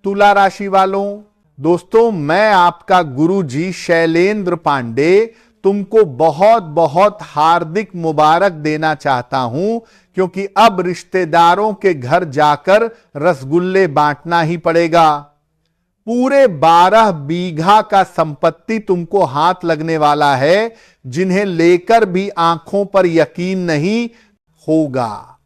तुला राशि वालों, दोस्तों मैं आपका गुरुजी शैलेंद्र पांडे तुमको बहुत बहुत हार्दिक मुबारक देना चाहता हूं, क्योंकि अब रिश्तेदारों के घर जाकर रसगुल्ले बांटना ही पड़ेगा। पूरे 12 बीघा का संपत्ति तुमको हाथ लगने वाला है, जिन्हें लेकर भी आंखों पर यकीन नहीं होगा।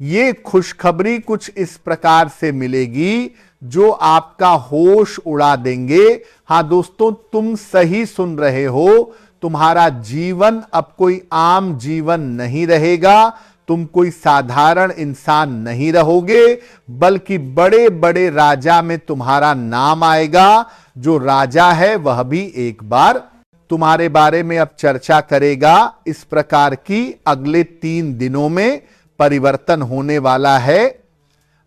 ये खुशखबरी कुछ इस प्रकार से मिलेगी जो आपका होश उड़ा देंगे। हां दोस्तों, तुम सही सुन रहे हो। तुम्हारा जीवन अब कोई आम जीवन नहीं रहेगा। तुम कोई साधारण इंसान नहीं रहोगे, बल्कि बड़े बड़े राजा में तुम्हारा नाम आएगा। जो राजा है वह भी एक बार तुम्हारे बारे में अब चर्चा करेगा। इस प्रकार की अगले 3 दिनों में परिवर्तन होने वाला है।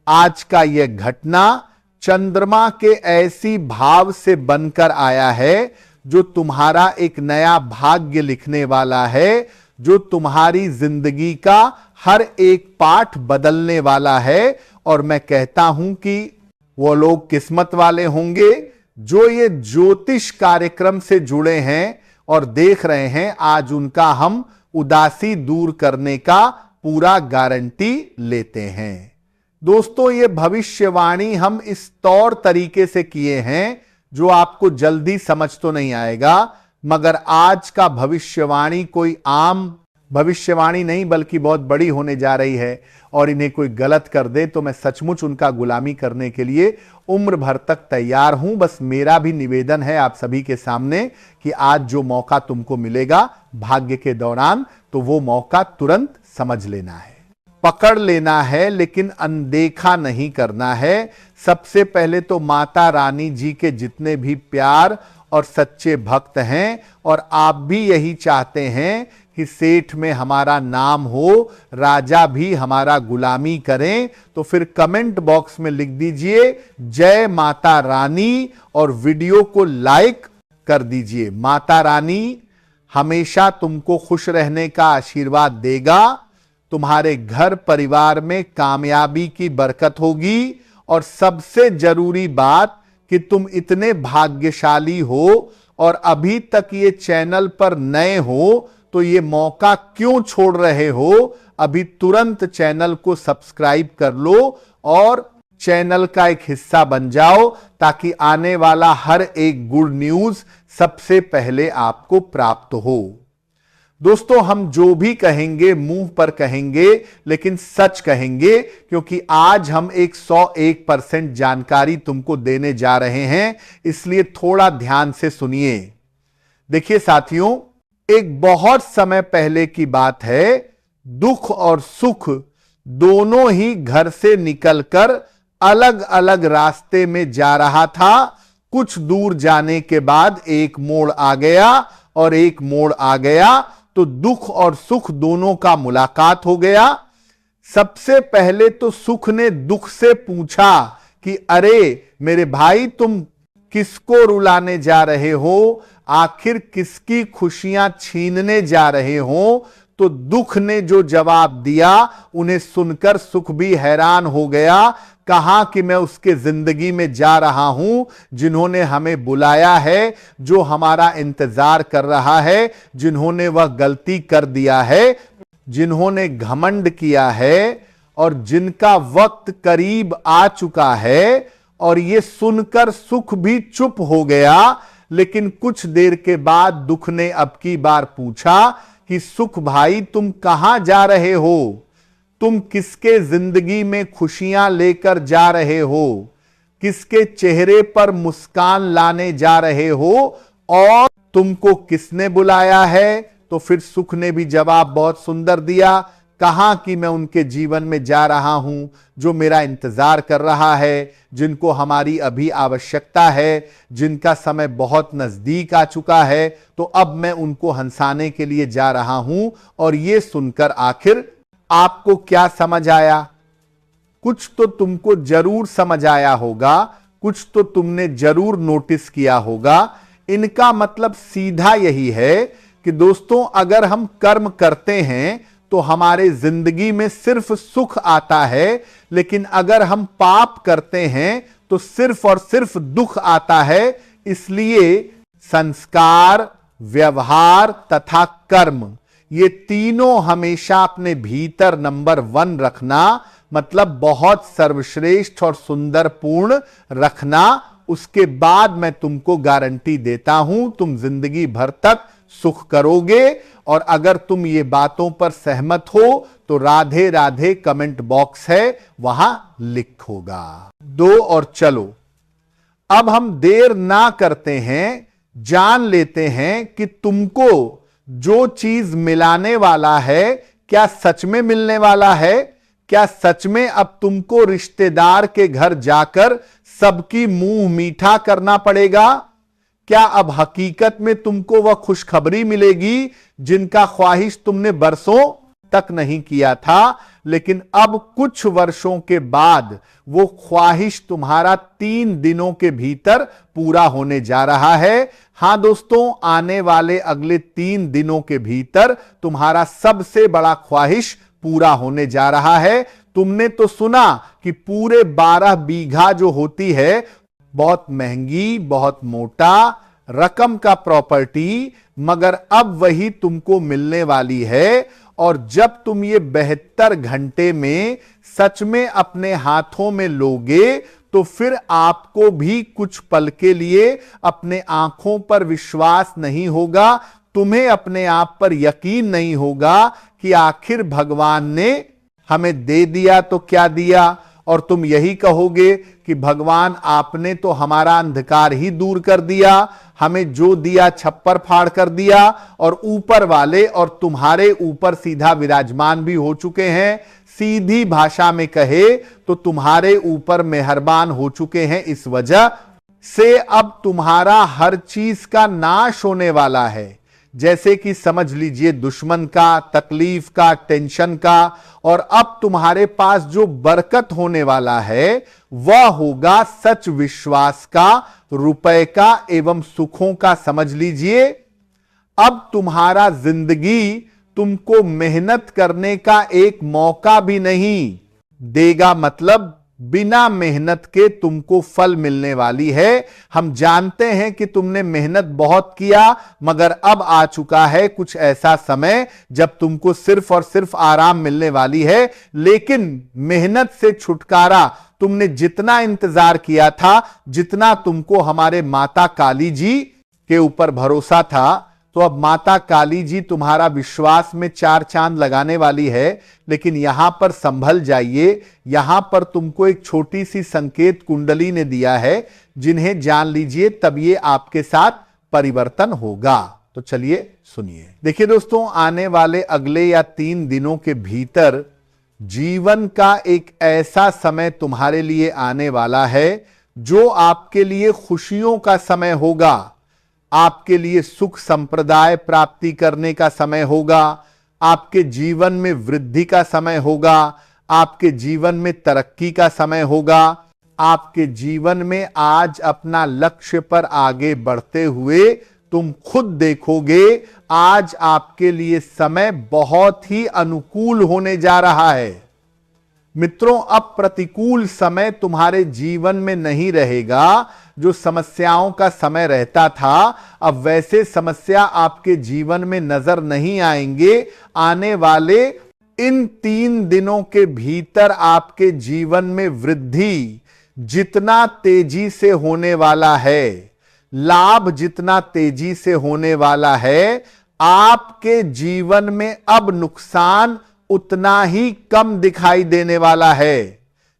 आज का यह घटना चंद्रमा के ऐसी भाव से बनकर आया है जो तुम्हारा एक नया भाग्य लिखने वाला है, जो तुम्हारी जिंदगी का हर एक पाठ बदलने वाला है। और मैं कहता हूं कि वो लोग किस्मत वाले होंगे जो ये ज्योतिष कार्यक्रम से जुड़े हैं और देख रहे हैं। आज उनका हम उदासी दूर करने का पूरा गारंटी लेते हैं। दोस्तों, ये भविष्यवाणी हम इस तौर तरीके से किए हैं जो आपको जल्दी समझ तो नहीं आएगा, मगर आज का भविष्यवाणी कोई आम भविष्यवाणी नहीं बल्कि बहुत बड़ी होने जा रही है। और इन्हें कोई गलत कर दे तो मैं सचमुच उनका गुलामी करने के लिए उम्र भर तक तैयार हूं। बस मेरा भी निवेदन है आप सभी के सामने कि आज जो मौका तुमको मिलेगा भाग्य के दौरान, तो वो मौका तुरंत समझ लेना है, पकड़ लेना है, लेकिन अनदेखा नहीं करना है। सबसे पहले तो माता रानी जी के जितने भी प्यार और सच्चे भक्त हैं, और आप भी यही चाहते हैं कि सेठ में हमारा नाम हो, राजा भी हमारा गुलामी करें, तो फिर कमेंट बॉक्स में लिख दीजिए जय माता रानी और वीडियो को लाइक कर दीजिए। माता रानी हमेशा तुमको खुश रहने का आशीर्वाद देगा। तुम्हारे घर परिवार में कामयाबी की बरकत होगी। और सबसे जरूरी बात कि तुम इतने भाग्यशाली हो और अभी तक ये चैनल पर नए हो, तो ये मौका क्यों छोड़ रहे हो? अभी तुरंत चैनल को सब्सक्राइब कर लो और चैनल का एक हिस्सा बन जाओ, ताकि आने वाला हर एक गुड न्यूज सबसे पहले आपको प्राप्त हो। दोस्तों, हम जो भी कहेंगे मुंह पर कहेंगे, लेकिन सच कहेंगे, क्योंकि आज हम 101% जानकारी तुमको देने जा रहे हैं। इसलिए थोड़ा ध्यान से सुनिए। देखिए साथियों, एक बहुत समय पहले की बात है। दुख और सुख दोनों ही घर से निकलकर अलग अलग रास्ते में जा रहा था। कुछ दूर जाने के बाद एक मोड़ आ गया और एक मोड़ आ गया, तो दुख और सुख दोनों का मुलाकात हो गया। सबसे पहले तो सुख ने दुख से पूछा कि अरे मेरे भाई, तुम किसको रुलाने जा रहे हो? आखिर किसकी खुशियां छीनने जा रहे हो? तो दुख ने जो जवाब दिया, उन्हें सुनकर सुख भी हैरान हो गया। कहा कि मैं उसके जिंदगी में जा रहा हूं जिन्होंने हमें बुलाया है, जो हमारा इंतजार कर रहा है, जिन्होंने वह गलती कर दिया है, जिन्होंने घमंड किया है और जिनका वक्त करीब आ चुका है। और ये सुनकर सुख भी चुप हो गया। लेकिन कुछ देर के बाद दुख ने अब की बार पूछा कि सुख भाई, तुम कहां जा रहे हो? तुम किसके जिंदगी में खुशियां लेकर जा रहे हो? किसके चेहरे पर मुस्कान लाने जा रहे हो? और तुमको किसने बुलाया है? तो फिर सुख ने भी जवाब बहुत सुंदर दिया। कहा कि मैं उनके जीवन में जा रहा हूं जो मेरा इंतजार कर रहा है, जिनको हमारी अभी आवश्यकता है, जिनका समय बहुत नजदीक आ चुका है। तो अब मैं उनको हंसाने के लिए जा रहा हूं। और ये सुनकर आखिर आपको क्या समझ आया? कुछ तो तुमको जरूर समझ आया होगा, कुछ तो तुमने जरूर नोटिस किया होगा। इनका मतलब सीधा यही है कि दोस्तों, अगर हम कर्म करते हैं तो हमारे जिंदगी में सिर्फ सुख आता है, लेकिन अगर हम पाप करते हैं तो सिर्फ और सिर्फ दुख आता है। इसलिए संस्कार, व्यवहार तथा कर्म, ये तीनों हमेशा अपने भीतर नंबर 1 रखना, मतलब बहुत सर्वश्रेष्ठ और सुंदर पूर्ण रखना। उसके बाद मैं तुमको गारंटी देता हूं तुम जिंदगी भर तक सुख करोगे। और अगर तुम ये बातों पर सहमत हो तो राधे राधे कमेंट बॉक्स है, वहां लिखोगा। 2 और चलो अब हम देर ना करते हैं, जान लेते हैं कि तुमको जो चीज मिलाने वाला है क्या सच में मिलने वाला है। क्या सच में अब तुमको रिश्तेदार के घर जाकर सबकी मुंह मीठा करना पड़ेगा? क्या अब हकीकत में तुमको वह खुशखबरी मिलेगी जिनका ख्वाहिश तुमने बरसों तक नहीं किया था, लेकिन अब कुछ वर्षों के बाद वो ख्वाहिश तुम्हारा 3 दिनों के भीतर पूरा होने जा रहा है। हां दोस्तों, आने वाले अगले 3 दिनों के भीतर तुम्हारा सबसे बड़ा ख्वाहिश पूरा होने जा रहा है। तुमने तो सुना कि पूरे 12 बीघा जो होती है, बहुत महंगी, बहुत मोटा रकम का प्रॉपर्टी, मगर अब वही तुमको मिलने वाली है। और जब तुम ये 72 घंटे में सच में अपने हाथों में लोगे तो फिर आपको भी कुछ पल के लिए अपने आंखों पर विश्वास नहीं होगा, तुम्हें अपने आप पर यकीन नहीं होगा कि आखिर भगवान ने हमें दे दिया तो क्या दिया। और तुम यही कहोगे कि भगवान आपने तो हमारा अंधकार ही दूर कर दिया, हमें जो दिया छप्पर फाड़ कर दिया, और ऊपर वाले और तुम्हारे ऊपर सीधा विराजमान भी हो चुके हैं। सीधी भाषा में कहे तो तुम्हारे ऊपर मेहरबान हो चुके हैं। इस वजह से अब तुम्हारा हर चीज का नाश होने वाला है, जैसे कि समझ लीजिए दुश्मन का, तकलीफ का, टेंशन का। और अब तुम्हारे पास जो बरकत होने वाला है वह होगा सच विश्वास का, रुपए का एवं सुखों का। समझ लीजिए अब तुम्हारा जिंदगी तुमको मेहनत करने का एक मौका भी नहीं देगा, मतलब बिना मेहनत के तुमको फल मिलने वाली है। हम जानते हैं कि तुमने मेहनत बहुत किया, मगर अब आ चुका है कुछ ऐसा समय जब तुमको सिर्फ और सिर्फ आराम मिलने वाली है। लेकिन मेहनत से छुटकारा तुमने जितना इंतजार किया था, जितना तुमको हमारे माता काली जी के ऊपर भरोसा था, तो अब माता काली जी तुम्हारा विश्वास में 4 चांद लगाने वाली है। लेकिन यहां पर संभल जाइए, यहां पर तुमको एक छोटी सी संकेत कुंडली ने दिया है, जिन्हें जान लीजिए, तब ये आपके साथ परिवर्तन होगा। तो चलिए सुनिए। देखिए दोस्तों, आने वाले अगले या 3 दिनों के भीतर जीवन का एक ऐसा समय तुम्हारे लिए आने वाला है जो आपके लिए खुशियों का समय होगा, आपके लिए सुख संप्रदाय प्राप्ति करने का समय होगा, आपके जीवन में वृद्धि का समय होगा, आपके जीवन में तरक्की का समय होगा। आपके जीवन में आज अपना लक्ष्य पर आगे बढ़ते हुए तुम खुद देखोगे आज आपके लिए समय बहुत ही अनुकूल होने जा रहा है। मित्रों, अब प्रतिकूल समय तुम्हारे जीवन में नहीं रहेगा। जो समस्याओं का समय रहता था, अब वैसे समस्या आपके जीवन में नजर नहीं आएंगे। आने वाले इन 3 दिनों के भीतर आपके जीवन में वृद्धि जितना तेजी से होने वाला है, लाभ जितना तेजी से होने वाला है, आपके जीवन में अब नुकसान उतना ही कम दिखाई देने वाला है।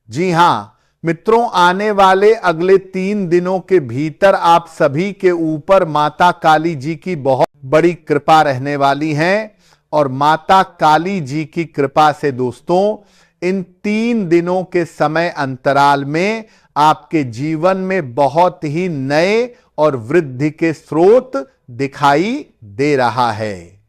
जी हां मित्रों, आने वाले अगले 3 दिनों के भीतर आप सभी के ऊपर माता काली जी की बहुत बड़ी कृपा रहने वाली है। और माता काली जी की कृपा से दोस्तों, इन 3 दिनों के समय अंतराल में आपके जीवन में बहुत ही नए और वृद्धि के स्रोत दिखाई दे रहा है।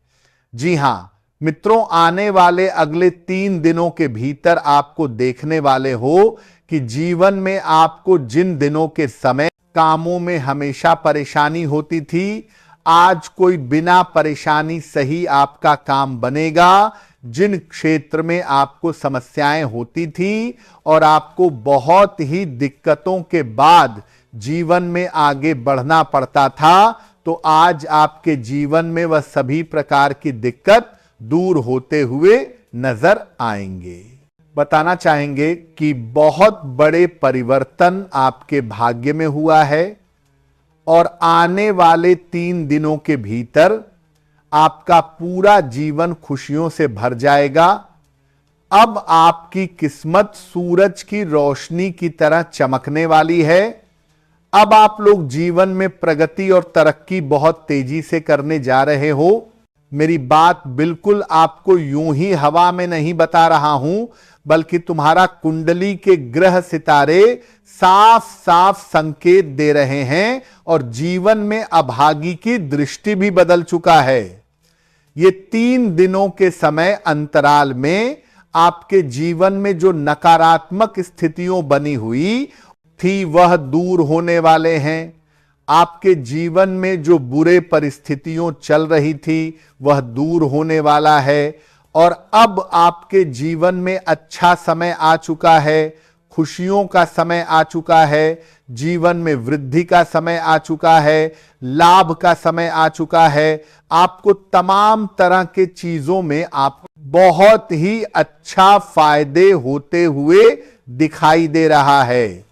जी हां मित्रों, आने वाले अगले 3 दिनों के भीतर आपको देखने वाले हो कि जीवन में आपको जिन दिनों के समय कामों में हमेशा परेशानी होती थी, आज कोई बिना परेशानी सही आपका काम बनेगा। जिन क्षेत्र में आपको समस्याएं होती थी और आपको बहुत ही दिक्कतों के बाद जीवन में आगे बढ़ना पड़ता था, तो आज आपके जीवन में वह सभी प्रकार की दिक्कत दूर होते हुए नजर आएंगे। बताना चाहेंगे कि बहुत बड़े परिवर्तन आपके भाग्य में हुआ है और आने वाले 3 दिनों के भीतर आपका पूरा जीवन खुशियों से भर जाएगा। अब आपकी किस्मत सूरज की रोशनी की तरह चमकने वाली है। अब आप लोग जीवन में प्रगति और तरक्की बहुत तेजी से करने जा रहे हो। मेरी बात बिल्कुल आपको यूं ही हवा में नहीं बता रहा हूं, बल्कि तुम्हारा कुंडली के ग्रह सितारे साफ साफ संकेत दे रहे हैं और जीवन में अभागी की दृष्टि भी बदल चुका है। ये 3 दिनों के समय अंतराल में आपके जीवन में जो नकारात्मक स्थितियों बनी हुई थी वह दूर होने वाले हैं। आपके जीवन में जो बुरे परिस्थितियों चल रही थी वह दूर होने वाला है और अब आपके जीवन में अच्छा समय आ चुका है, खुशियों का समय आ चुका है, जीवन में वृद्धि का समय आ चुका है, लाभ का समय आ चुका है। आपको तमाम तरह के चीजों में आप बहुत ही अच्छा फायदे होते हुए दिखाई दे रहा है।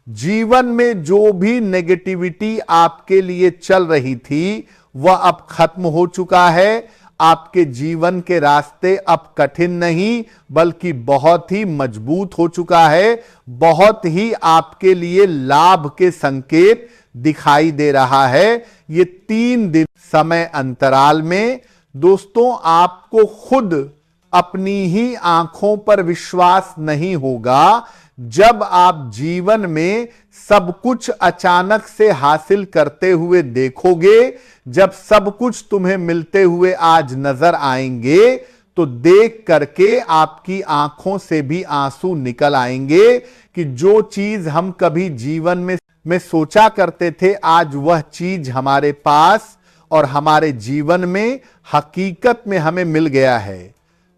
जीवन में जो भी नेगेटिविटी आपके लिए चल रही थी वह अब खत्म हो चुका है। आपके जीवन के रास्ते अब कठिन नहीं बल्कि बहुत ही मजबूत हो चुका है। बहुत ही आपके लिए लाभ के संकेत दिखाई दे रहा है। ये 3 दिन समय अंतराल में दोस्तों आपको खुद अपनी ही आंखों पर विश्वास नहीं होगा जब आप जीवन में सब कुछ अचानक से हासिल करते हुए देखोगे। जब सब कुछ तुम्हें मिलते हुए आज नजर आएंगे तो देख करके आपकी आंखों से भी आंसू निकल आएंगे कि जो चीज हम कभी जीवन में सोचा करते थे आज वह चीज हमारे पास और हमारे जीवन में हकीकत में हमें मिल गया है।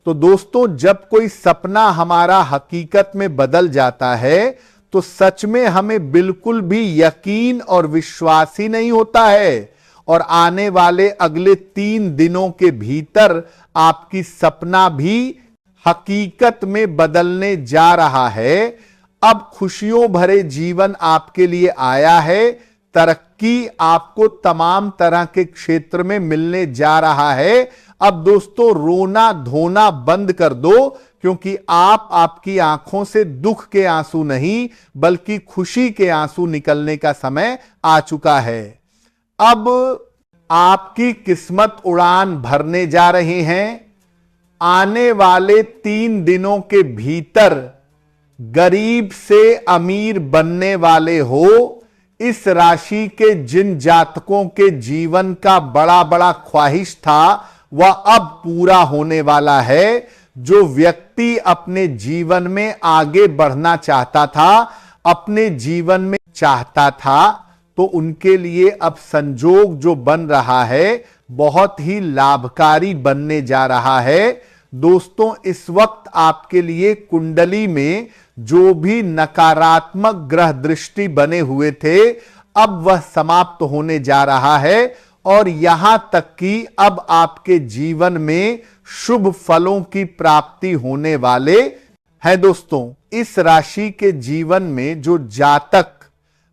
तो दोस्तों जब कोई सपना हमारा हकीकत में बदल जाता है तो सच में हमें बिल्कुल भी यकीन और विश्वास ही नहीं होता है और आने वाले अगले 3 दिनों के भीतर आपकी सपना भी हकीकत में बदलने जा रहा है। अब खुशियों भरे जीवन आपके लिए आया है। तरक्की आपको तमाम तरह के क्षेत्र में मिलने जा रहा है। अब दोस्तों रोना धोना बंद कर दो क्योंकि आपकी आंखों से दुख के आंसू नहीं बल्कि खुशी के आंसू निकलने का समय आ चुका है। अब आपकी किस्मत उड़ान भरने जा रही हैं। आने वाले 3 दिनों के भीतर गरीब से अमीर बनने वाले हो। इस राशि के जिन जातकों के जीवन का बड़ा बड़ा ख्वाहिश था वह अब पूरा होने वाला है। जो व्यक्ति अपने जीवन में आगे बढ़ना चाहता था, अपने जीवन में चाहता था, तो उनके लिए अब संजोग जो बन रहा है बहुत ही लाभकारी बनने जा रहा है। दोस्तों इस वक्त आपके लिए कुंडली में जो भी नकारात्मक ग्रह दृष्टि बने हुए थे अब वह समाप्त होने जा रहा है और यहां तक कि अब आपके जीवन में शुभ फलों की प्राप्ति होने वाले हैं। दोस्तों इस राशि के जीवन में जो जातक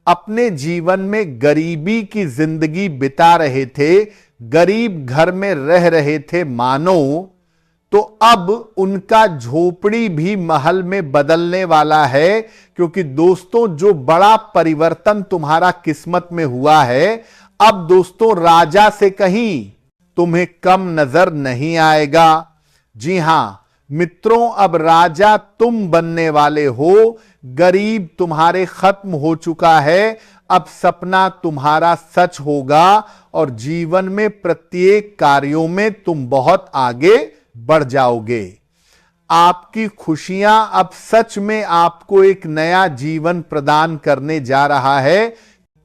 अपने जीवन में गरीबी की जिंदगी बिता रहे थे, गरीब घर में रह रहे थे मानो, तो अब उनका झोपड़ी भी महल में बदलने वाला है। क्योंकि दोस्तों जो बड़ा परिवर्तन तुम्हारा किस्मत में हुआ है अब दोस्तों राजा से कहीं तुम्हें कम नजर नहीं आएगा। जी हां मित्रों, अब राजा तुम बनने वाले हो। गरीब तुम्हारे खत्म हो चुका है। अब सपना तुम्हारा सच होगा और जीवन में प्रत्येक कार्यों में तुम बहुत आगे बढ़ जाओगे। आपकी खुशियां अब सच में आपको एक नया जीवन प्रदान करने जा रहा है।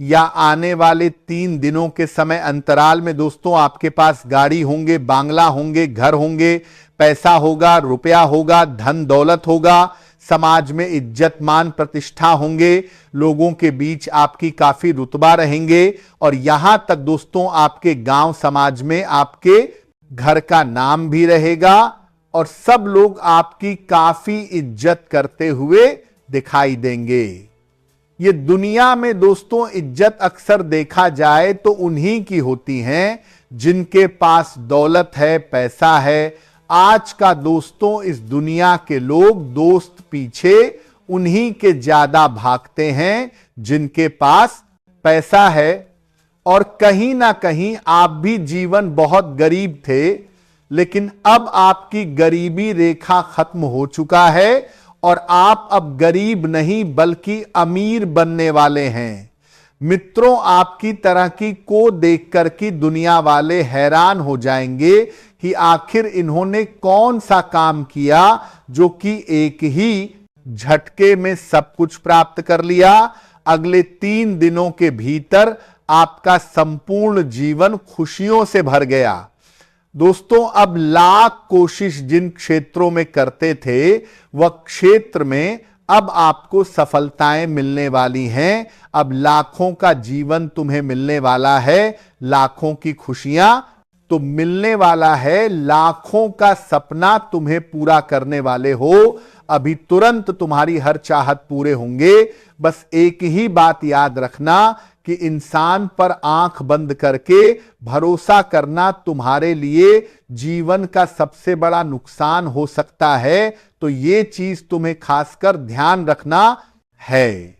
या आने वाले 3 दिनों के समय अंतराल में दोस्तों आपके पास गाड़ी होंगे, बांग्ला होंगे, घर होंगे, पैसा होगा, रुपया होगा, धन दौलत होगा, समाज में इज्जत मान प्रतिष्ठा होंगे, लोगों के बीच आपकी काफी रुतबा रहेंगे और यहां तक दोस्तों आपके गांव समाज में आपके घर का नाम भी रहेगा और सब लोग आपकी काफी इज्जत करते हुए दिखाई देंगे। ये दुनिया में दोस्तों इज्जत अक्सर देखा जाए तो उन्हीं की होती है जिनके पास दौलत है, पैसा है। आज का दोस्तों इस दुनिया के लोग दोस्त पीछे उन्हीं के ज्यादा भागते हैं जिनके पास पैसा है। और कहीं ना कहीं आप भी जीवन बहुत गरीब थे, लेकिन अब आपकी गरीबी रेखा खत्म हो चुका है और आप अब गरीब नहीं बल्कि अमीर बनने वाले हैं। मित्रों, आपकी तरह की को देखकर की दुनिया वाले हैरान हो जाएंगे कि आखिर इन्होंने कौन सा काम किया जो कि एक ही झटके में सब कुछ प्राप्त कर लिया। अगले 3 दिनों के भीतर आपका संपूर्ण जीवन खुशियों से भर गया। दोस्तों, अब लाख कोशिश जिन क्षेत्रों में करते थे वह क्षेत्र में अब आपको सफलताएं मिलने वाली हैं। अब लाखों का जीवन तुम्हें मिलने वाला है, लाखों की खुशियां तो मिलने वाला है, लाखों का सपना तुम्हें पूरा करने वाले हो। अभी तुरंत तुम्हारी हर चाहत पूरे होंगे। बस एक ही बात याद रखना कि इंसान पर आंख बंद करके भरोसा करना तुम्हारे लिए जीवन का सबसे बड़ा नुकसान हो सकता है। तो ये चीज तुम्हें खासकर ध्यान रखना है।